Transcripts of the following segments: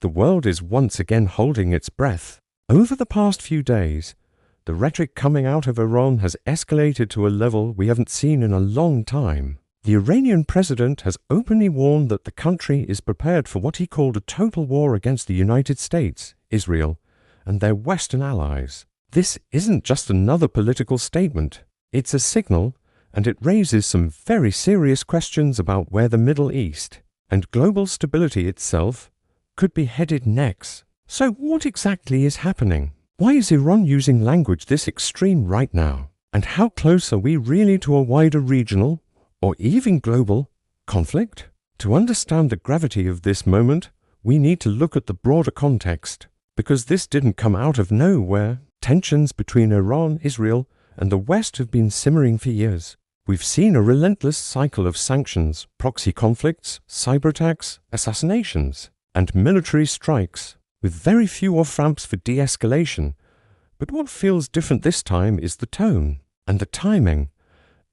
The world is once again holding its breath. Over the past few days, the rhetoric coming out of Iran has escalated to a level we haven't seen in a long time. The Iranian president has openly warned that the country is prepared for what he called a total war against the United States, Israel, and their Western allies. This isn't just another political statement. It's a signal, and it raises some very serious questions about where the Middle East and global stability itself could be headed next. So what exactly is happening? Why is Iran using language this extreme right now? And how close are we really to a wider regional, or even global, conflict? To understand the gravity of this moment, we need to look at the broader context, because this didn't come out of nowhere. Tensions between Iran, Israel, and the West have been simmering for years. We've seen a relentless cycle of sanctions, proxy conflicts, cyber attacks, assassinations, and military strikes, with very few off-ramps for de-escalation. But what feels different this time is the tone and the timing.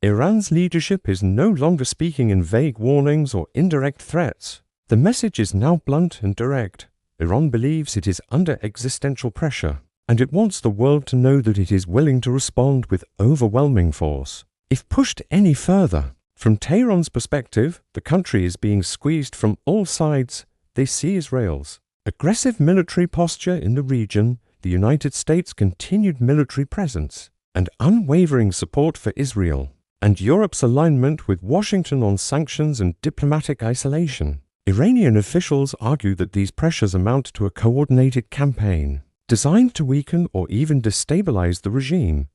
Iran's leadership is no longer speaking in vague warnings or indirect threats. The message is now blunt and direct. Iran believes it is under existential pressure, and it wants the world to know that it is willing to respond with overwhelming force. If pushed any further, from Tehran's perspective, the country is being squeezed from all sides. They see Israel's aggressive military posture in the region, the United States' continued military presence, and unwavering support for Israel, and Europe's alignment with Washington on sanctions and diplomatic isolation. Iranian officials argue that these pressures amount to a coordinated campaign designed to weaken or even destabilize the regime.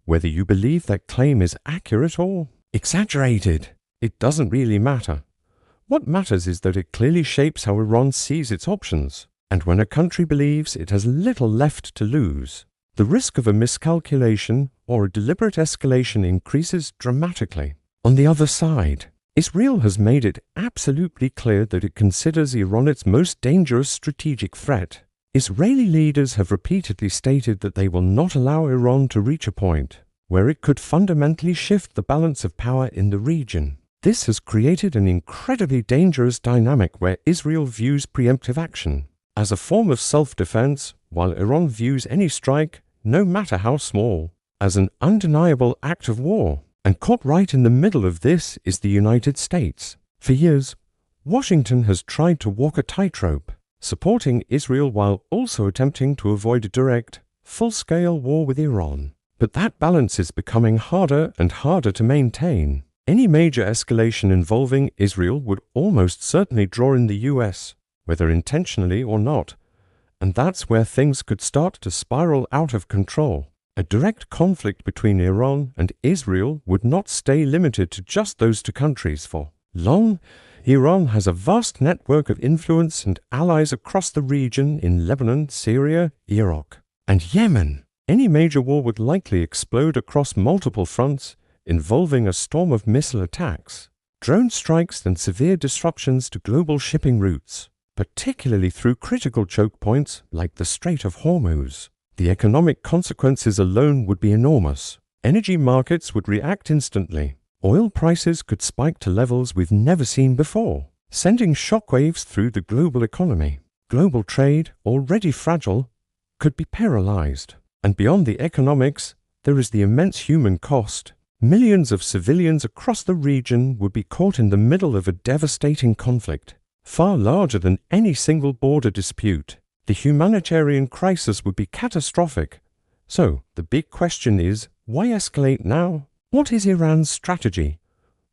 Whether you believe that claim is accurate or exaggerated, it doesn't really matter. What matters is that it clearly shapes how Iran sees its options, and when a country believes it has little left to lose, the risk of a miscalculation or a deliberate escalation increases dramatically. On the other side, Israel has made it absolutely clear that it considers Iran its most dangerous strategic threat. Israeli leaders have repeatedly stated that they will not allow Iran to reach a point where it could fundamentally shift the balance of power in the region. This has created an incredibly dangerous dynamic where Israel views preemptive action as a form of self-defense, while Iran views any strike, no matter how small, as an undeniable act of war. And caught right in the middle of this is the United States. For years, Washington has tried to walk a tightrope, supporting Israel while also attempting to avoid a direct, full-scale war with Iran. But that balance is becoming harder and harder to maintain. Any major escalation involving Israel would almost certainly draw in the US, whether intentionally or not, and that's where things could start to spiral out of control. A direct conflict between Iran and Israel would not stay limited to just those two countries for long. Iran has a vast network of influence and allies across the region in Lebanon, Syria, Iraq, and Yemen. Any major war would likely explode across multiple fronts, involving a storm of missile attacks, drone strikes, and severe disruptions to global shipping routes, particularly through critical choke points like the Strait of Hormuz. The economic consequences alone would be enormous. Energy markets would react instantly. Oil prices could spike to levels we've never seen before, sending shockwaves through the global economy. Global trade, already fragile, could be paralyzed. And beyond the economics, there is the immense human cost. Millions of civilians across the region would be caught in the middle of a devastating conflict, far larger than any single border dispute. The humanitarian crisis would be catastrophic. So, the big question is, why escalate now? What is Iran's strategy?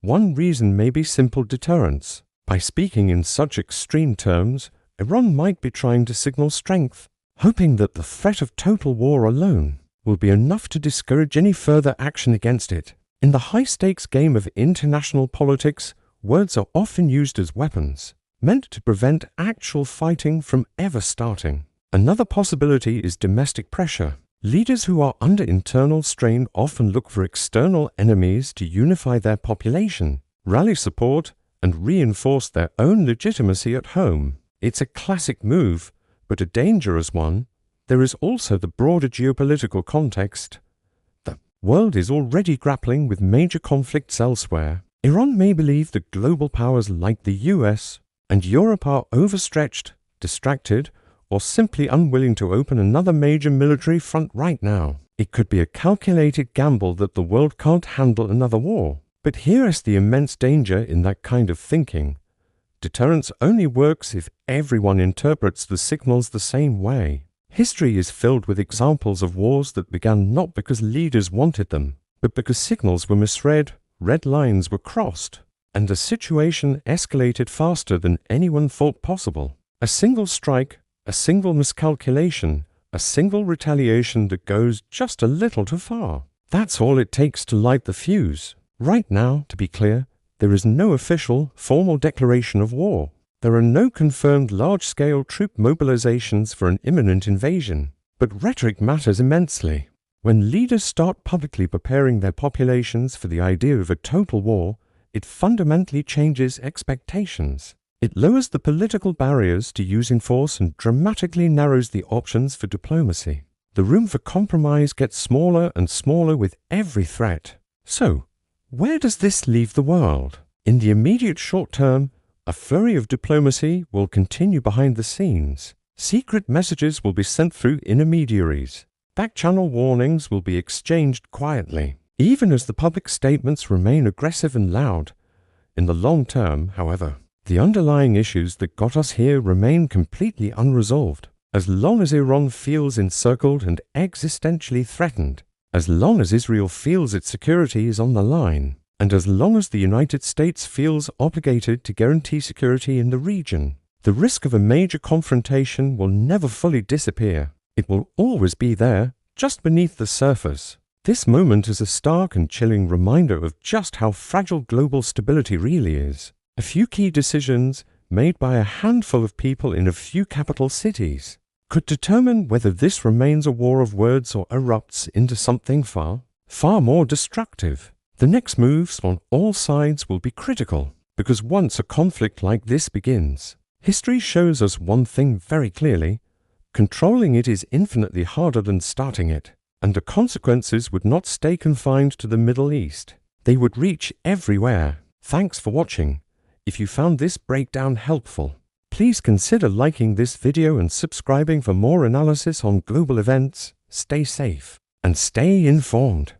One reason may be simple deterrence. By speaking in such extreme terms, Iran might be trying to signal strength, hoping that the threat of total war alone will be enough to discourage any further action against it. In the high-stakes game of international politics, words are often used as weapons, meant to prevent actual fighting from ever starting. Another possibility is domestic pressure. Leaders who are under internal strain often look for external enemies to unify their population, rally support, and reinforce their own legitimacy at home. It's a classic move, but a dangerous one. There is also the broader geopolitical context. The world is already grappling with major conflicts elsewhere. Iran may believe that global powers like the US and Europe are overstretched distracted, or simply unwilling to open another major military front right now. It could be a calculated gamble that the world can't handle another war. But here is the immense danger in that kind of thinking. Deterrence only works if everyone interprets the signals the same way. History is filled with examples of wars that began not because leaders wanted them, but because signals were misread, red lines were crossed, and the situation escalated faster than anyone thought possible. A single strike, a single miscalculation, a single retaliation that goes just a little too far. That's all it takes to light the fuse. Right now, to be clear, there is no official, formal declaration of war. There are no confirmed large-scale troop mobilizations for an imminent invasion. But rhetoric matters immensely. When leaders start publicly preparing their populations for the idea of a total war, it fundamentally changes expectations. It lowers the political barriers to using force and dramatically narrows the options for diplomacy. The room for compromise gets smaller and smaller with every threat. So, where does this leave the world? In the immediate short term, a flurry of diplomacy will continue behind the scenes. Secret messages will be sent through intermediaries. Back-channel warnings will be exchanged quietly, even as the public statements remain aggressive and loud. In the long term, however, the underlying issues that got us here remain completely unresolved. As long as Iran feels encircled and existentially threatened, as long as Israel feels its security is on the line, and as long as the United States feels obligated to guarantee security in the region, the risk of a major confrontation will never fully disappear. It will always be there, just beneath the surface. This moment is a stark and chilling reminder of just how fragile global stability really is. A few key decisions, made by a handful of people in a few capital cities, could determine whether this remains a war of words or erupts into something far more destructive. The next moves on all sides will be critical, because once a conflict like this begins, history shows us one thing very clearly: controlling it is infinitely harder than starting it, and the consequences would not stay confined to the Middle East. They would reach everywhere. Thanks for watching. If you found this breakdown helpful, please consider liking this video and subscribing for more analysis on global events. Stay safe and stay informed.